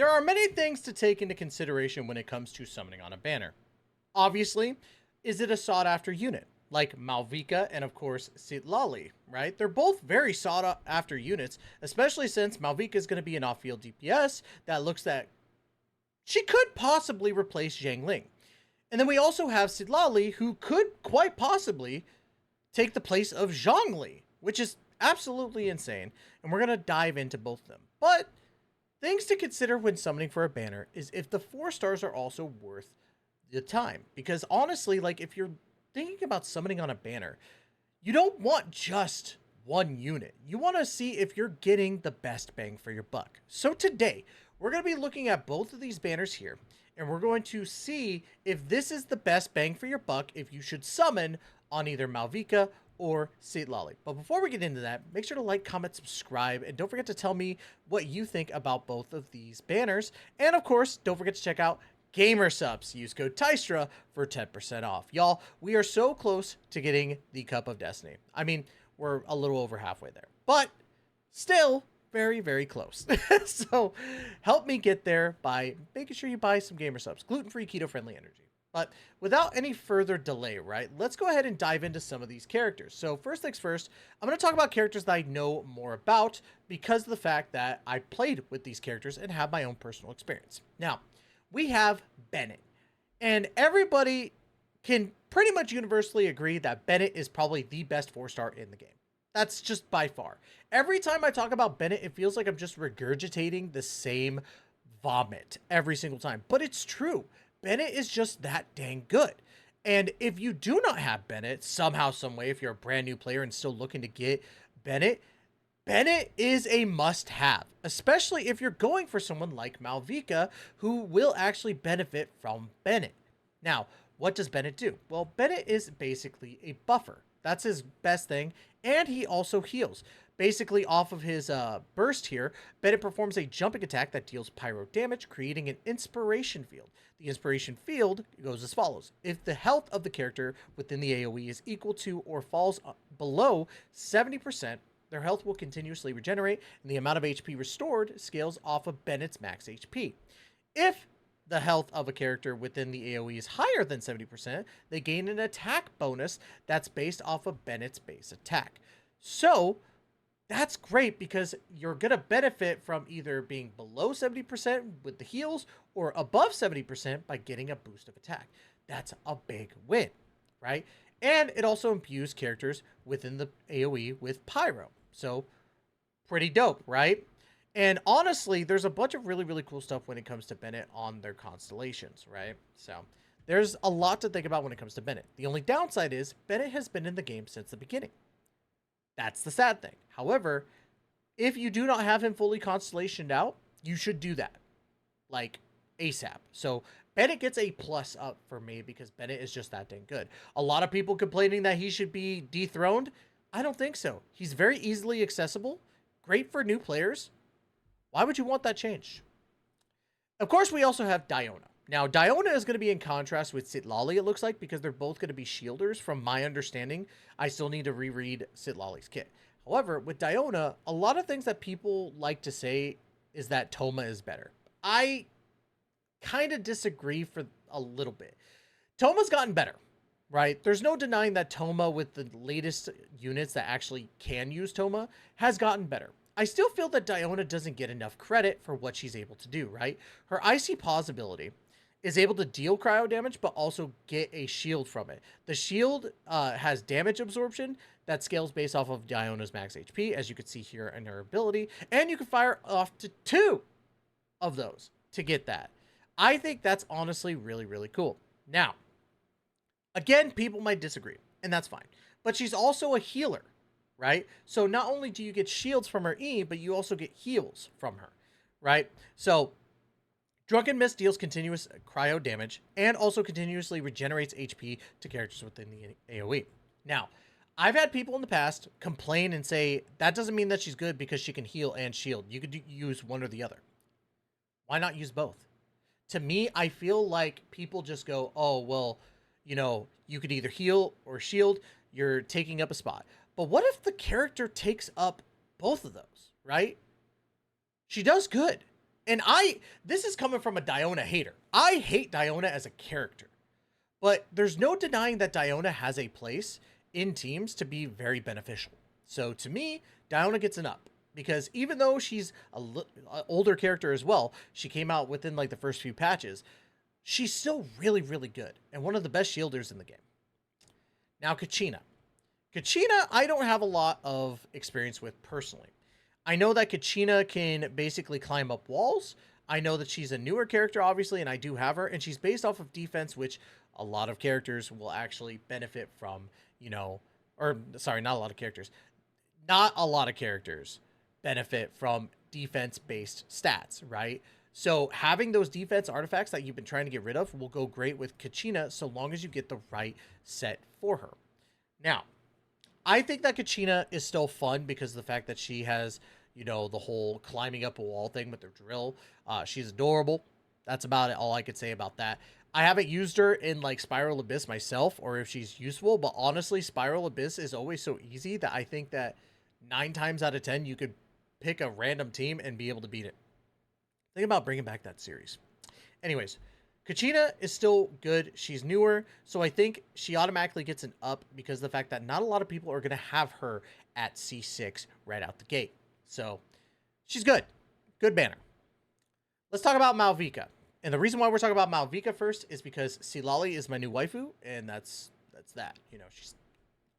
There are many things to take into consideration when it comes to summoning on a banner. Obviously, is it a sought after unit? Like Mavuika and of course Citlali, right? They're both very sought after units, especially since Mavuika is going to be an off-field DPS that looks that she could possibly replace Zhang Ling. And then we also have Citlali, who could quite possibly take the place of Zhongli, which is absolutely insane. And we're going to dive into both of them. But things to consider when summoning for a banner is if the 4 stars are also worth the time. Because honestly, like if you're thinking about summoning on a banner, you don't want just one unit. You want to see if you're getting the best bang for your buck. So today, we're going to be looking at both of these banners here, and we're going to see if this is the best bang for your buck, if you should summon on either Mavuika or Citlali. But before we get into that, make sure to like, comment, subscribe, and don't forget to tell me what you think about both of these banners. And of course, don't forget to check out Gamer Subs. Use code Tystra for 10% off. Y'all, we are so close to getting the Cup of Destiny. I mean, we're a little over halfway there, but still very, very close. So help me get there by making sure you buy some Gamer Subs. Gluten-free, keto-friendly energy. But without any further delay, right, let's go ahead and dive into some of these characters. So first things first, I'm going to talk about characters that I know more about because of the fact that I played with these characters and have my own personal experience. Now, we have Bennett. And everybody can pretty much universally agree that Bennett is probably the best 4-star in the game. That's just by far. Every time I talk about Bennett, it feels like I'm just regurgitating the same vomit every single time. But it's true. Bennett is just that dang good. And if you do not have Bennett, somehow, some way, if you're a brand new player and still looking to get Bennett, Bennett is a must-have, especially if you're going for someone like Mavuika, who will actually benefit from Bennett. Now, what does Bennett do? Well, Bennett is basically a buffer. That's his best thing, and he also heals. Basically, off of his burst here, Bennett performs a jumping attack that deals pyro damage, creating an inspiration field. The inspiration field goes as follows. If the health of the character within the AoE is equal to or falls below 70%, their health will continuously regenerate, and the amount of HP restored scales off of Bennett's max HP. If the health of a character within the AoE is higher than 70%, they gain an attack bonus that's based off of Bennett's base attack. So that's great because you're going to benefit from either being below 70% with the heals or above 70% by getting a boost of attack. That's a big win, right? And it also imbues characters within the AoE with pyro. So pretty dope, right? And honestly, there's a bunch of really, really cool stuff when it comes to Bennett on their constellations, right? So there's a lot to think about when it comes to Bennett. The only downside is Bennett has been in the game since the beginning. That's the sad thing. However, if you do not have him fully constellationed out, you should do that, like ASAP. So Bennett gets a plus up for me because Bennett is just that dang good. A lot of people complaining that he should be dethroned. I don't think so. He's very easily accessible, great for new players. Why would you want that changed? Of course, we also have Diona. Now, Diona is going to be in contrast with Citlali, it looks like, because they're both going to be shielders. From my understanding, I still need to reread Citlali's kit. However, with Diona, a lot of things that people like to say is that Toma is better. I kind of disagree for a little bit. Toma's gotten better, right? There's no denying that Toma, with the latest units that actually can use Toma, has gotten better. I still feel that Diona doesn't get enough credit for what she's able to do, right? Her Icy Paws ability is able to deal cryo damage, but also get a shield from it. The shield has damage absorption that scales based off of Diona's max HP, as you can see here in her ability, and you can fire off to 2 of those to get that. I think that's honestly really, really cool. Now, again, people might disagree, and that's fine, but she's also a healer, right? So not only do you get shields from her E, but you also get heals from her, right? So Drunken Mist deals continuous cryo damage and also continuously regenerates HP to characters within the AoE. Now, I've had people in the past complain and say, that doesn't mean that she's good because she can heal and shield. You could use one or the other. Why not use both? To me, I feel like people just go, oh, well, you know, you could either heal or shield. You're taking up a spot. But what if the character takes up both of those, right? She does good. And this is coming from a Diona hater. I hate Diona as a character, but there's no denying that Diona has a place in teams to be very beneficial. So to me, Diona gets an up because even though she's a older character as well, she came out within like the first few patches. She's still really, really good and one of the best shielders in the game. Now, Kachina. Kachina, I don't have a lot of experience with personally. I know that Kachina can basically climb up walls. I know that she's a newer character, obviously, and I do have her, and she's based off of defense, which a lot of characters will actually benefit from, you know, or sorry, not a lot of characters. Not a lot of characters benefit from defense-based stats, right? So having those defense artifacts that you've been trying to get rid of will go great with Kachina so long as you get the right set for her. Now, I think that Kachina is still fun because of the fact that she has, you know, the whole climbing up a wall thing with her drill. She's adorable. That's about it. All I could say about that. I haven't used her in like Spiral Abyss myself or if she's useful, but honestly, Spiral Abyss is always so easy that I think that 9 times out of 10, you could pick a random team and be able to beat it. Think about bringing back that series. Anyways, Kachina is still good. She's newer, so I think she automatically gets an up because of the fact that not a lot of people are going to have her at C6 right out the gate. So she's good. Good banner. Let's talk about Mavuika. And the reason why we're talking about Mavuika first is because Citlali is my new waifu, and that's that. You know,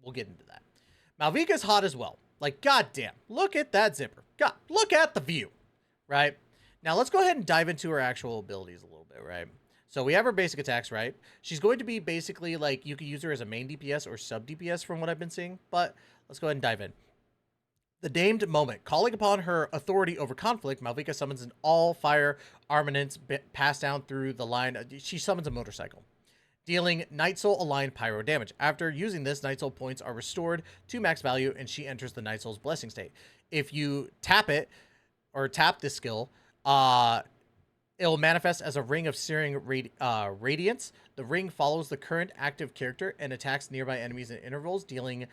we'll get into that. Mavuika's hot as well. Like, goddamn, look at that zipper. God, look at the view, right? Now, let's go ahead and dive into her actual abilities a little bit, right? So we have her basic attacks, right? She's going to be basically like, you could use her as a main DPS or sub DPS from what I've been seeing, but let's go ahead and dive in. The Named Moment. Calling upon her authority over conflict, Mavuika summons an all-fire armaments passed down through the line. She summons a motorcycle, dealing Night Soul aligned pyro damage. After using this, Night Soul points are restored to max value, and she enters the Night Soul's blessing state. If you tap it, or tap this skill, it'll manifest as a ring of searing radiance. The ring follows the current active character and attacks nearby enemies in intervals, dealing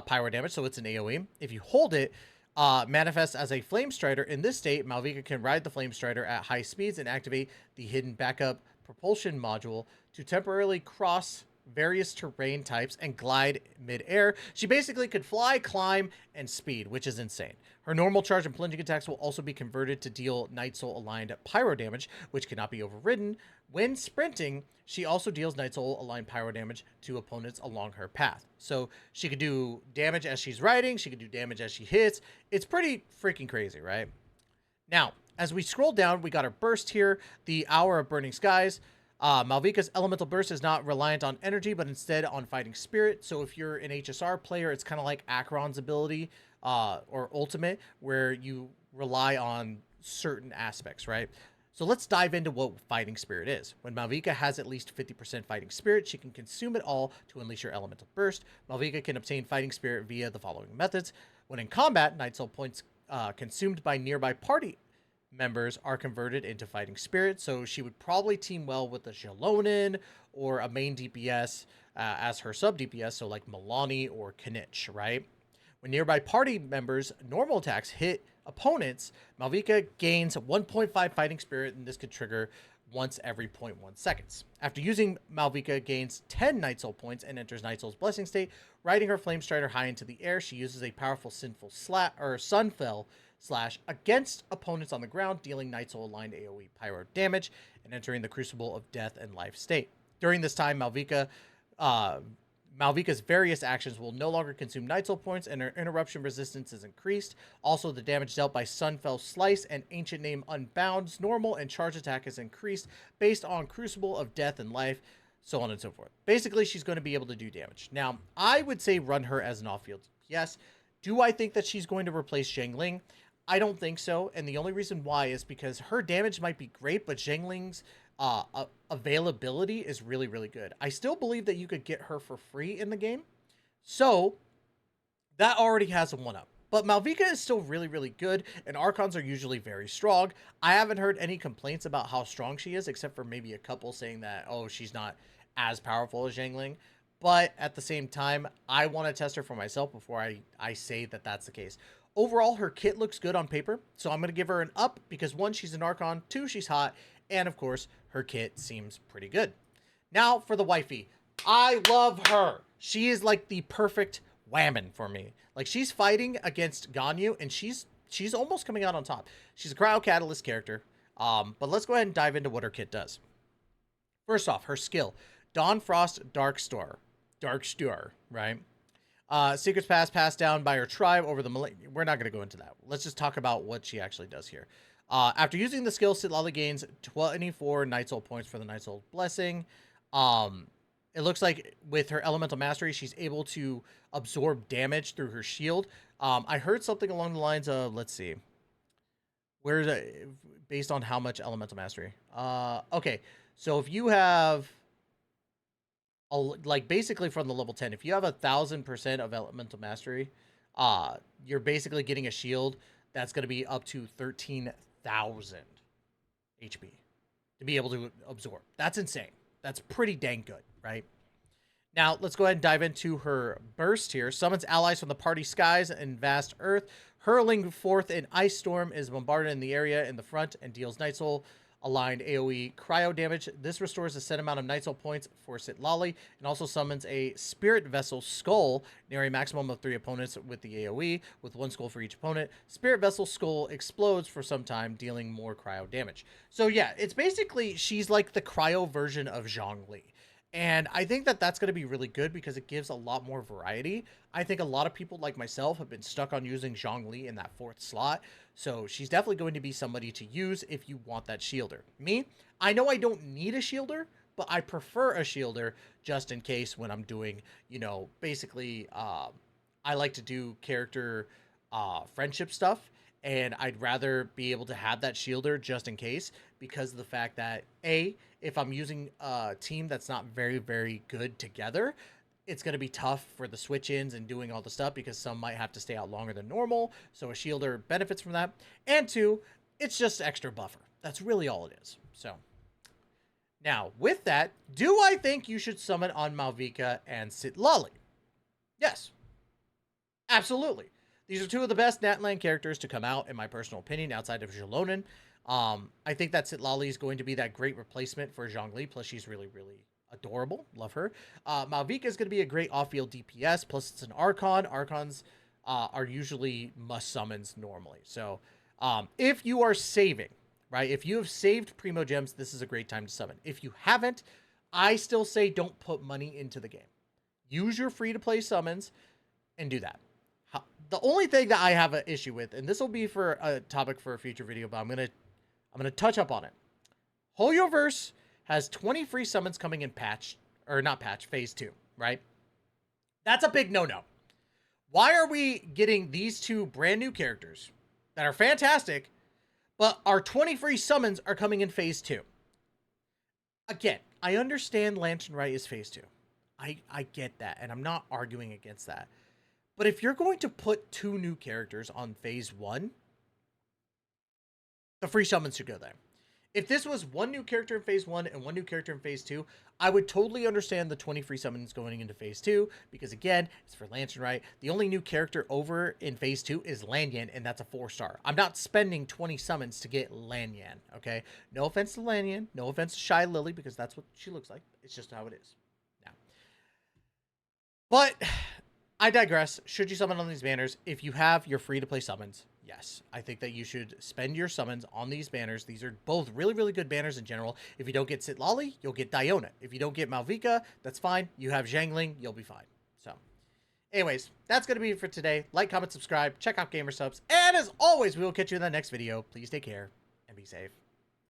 pyro damage, so it's an AoE. If you hold it, manifests as a Flame Strider. In this state, Mavuika can ride the Flame Strider at high speeds and activate the hidden backup propulsion module to temporarily cross various terrain types and glide mid-air. She basically could fly, climb, and speed, which is insane. Her normal charge and plunging attacks will also be converted to deal Night Soul aligned pyro damage, which cannot be overridden. When sprinting, she also deals Night Soul aligned pyro damage to opponents along her path. So she could do damage as she's riding, she could do damage as she hits. It's pretty freaking crazy, right? Now, as we scroll down, we got our burst here, the Hour of Burning Skies. Mavuika's elemental burst is not reliant on energy, but instead on fighting spirit. So if you're an HSR player, it's kind of like Acheron's ability or ultimate, where you rely on certain aspects, right? So let's dive into what fighting spirit is. When Mavuika has at least 50% fighting spirit, she can consume it all to unleash her elemental burst. Mavuika can obtain fighting spirit via the following methods. When in combat, Night Soul points consumed by nearby party members are converted into fighting spirit, so she would probably team well with a Jalonin or a main DPS as her sub DPS, so like Milani or Kinich, right? When nearby party members' normal attacks hit opponents, Mavuika gains 1.5 fighting spirit, and this could trigger once every 0.1 seconds. After using, Mavuika gains 10 Night Soul points and enters Night Soul's blessing state. Riding her Flame Strider high into the air, she uses a powerful Sunfell slash against opponents on the ground, dealing Night Soul aligned AoE pyro damage and entering the Crucible of Death and Life state. During this time, Mavuika's various actions will no longer consume Night Soul points, and her interruption resistance is increased. Also, the damage dealt by Sunfell Slice and Ancient Name Unbound's normal and charge attack is increased based on Crucible of Death and Life, so on and so forth. Basically, she's going to be able to do damage. Now, I would say run her as an off-field DPS. Do I think that she's going to replace Zhengling? I don't think so, and the only reason why is because her damage might be great, but Zhengling's availability is really, really good. I still believe that you could get her for free in the game, so that already has a one-up. But Mavuika is still really, really good, and Archons are usually very strong. I haven't heard any complaints about how strong she is, except for maybe a couple saying that, oh, she's not as powerful as Zhengling. But at the same time, I want to test her for myself before I say that that's the case. Overall, her kit looks good on paper, so I'm going to give her an up because 1, she's an Archon, 2, she's hot, and of course, her kit seems pretty good. Now for the wifey. I love her. She is like the perfect whammon for me. Like, she's fighting against Ganyu, and she's almost coming out on top. She's a Cryo Catalyst character, but let's go ahead and dive into what her kit does. First off, her skill. Dawn Frost Darkstar, right? Secrets passed down by her tribe over the millennia. We're not going to go into that. Let's just talk about what she actually does here. After using the skill, Citlali gains 24 Night Soul points for the Night Soul Blessing. It looks like with her Elemental Mastery, she's able to absorb damage through her shield. I heard something along the lines of, let's see. Where is it? Based on how much Elemental Mastery? Okay, so if you have... like basically from the level 10, if you have 1,000% of Elemental Mastery, you're basically getting a shield that's going to be up to 13,000 HP to be able to absorb. That's insane. That's pretty dang good, right? Now, let's go ahead and dive into her burst here. Summons allies from the party skies and vast earth. Hurling forth an ice storm is bombarded in the area in the front and deals Night Soul aligned AoE cryo damage. This restores a set amount of Night Soul points for Citlali and also summons a Spirit Vessel Skull near a maximum of 3 opponents with the AoE, with 1 skull for each opponent. Spirit Vessel Skull explodes for some time, dealing more cryo damage. So yeah, it's basically, she's like the cryo version of Zhongli. And I think that that's going to be really good because it gives a lot more variety. I think a lot of people like myself have been stuck on using Zhongli in that 4th slot. So she's definitely going to be somebody to use if you want that shielder. Me, I know I don't need a shielder, but I prefer a shielder just in case when I'm doing, you know, basically, I like to do character friendship stuff. And I'd rather be able to have that shielder just in case because of the fact that, A, if I'm using a team that's not very, very good together, it's going to be tough for the switch-ins and doing all the stuff because some might have to stay out longer than normal. So a shielder benefits from that. And 2, it's just extra buffer. That's really all it is. So now with that, do I think you should summon on Mavuika and Citlali? Yes, absolutely. These are 2 of the best Natlan characters to come out, in my personal opinion, outside of Xilonen. I think that Citlali is going to be that great replacement for Zhongli, plus she's really, really adorable. Love her. Mavuika is going to be a great off-field DPS, plus it's an Archon. Archons are usually must-summons normally. So if you are saving, right, if you have saved Primo Gems, this is a great time to summon. If you haven't, I still say don't put money into the game. Use your free-to-play summons and do that. The only thing that I have an issue with, and this will be for a topic for a future video, but I'm gonna touch up on it. Hoyoverse has 20 free summons coming in phase 2, right? That's a big no-no. Why are we getting these 2 brand new characters that are fantastic, but our 20 free summons are coming in phase 2? Again, I understand Lantern Rite is phase 2. I get that, and I'm not arguing against that. But if you're going to put 2 new characters on phase 1, the free summons should go there. If this was 1 new character in phase 1 and 1 new character in phase 2, I would totally understand the 20 free summons going into phase 2, because again, it's for Lantern Rite. The only new character over in phase 2 is Lanyan, and that's a 4-star. I'm not spending 20 summons to get Lanyan, okay? No offense to Lanyan, no offense to Shy Lily, because that's what she looks like. It's just how it is. Now, but I digress. Should you summon on these banners? If you have your free-to-play summons, yes. I think that you should spend your summons on these banners. These are both really, really good banners in general. If you don't get Citlali, you'll get Diona. If you don't get Mavuika, that's fine. You have Zhangling, you'll be fine. So, anyways, that's going to be it for today. Like, comment, subscribe, check out Gamer Subs. And as always, we will catch you in the next video. Please take care and be safe.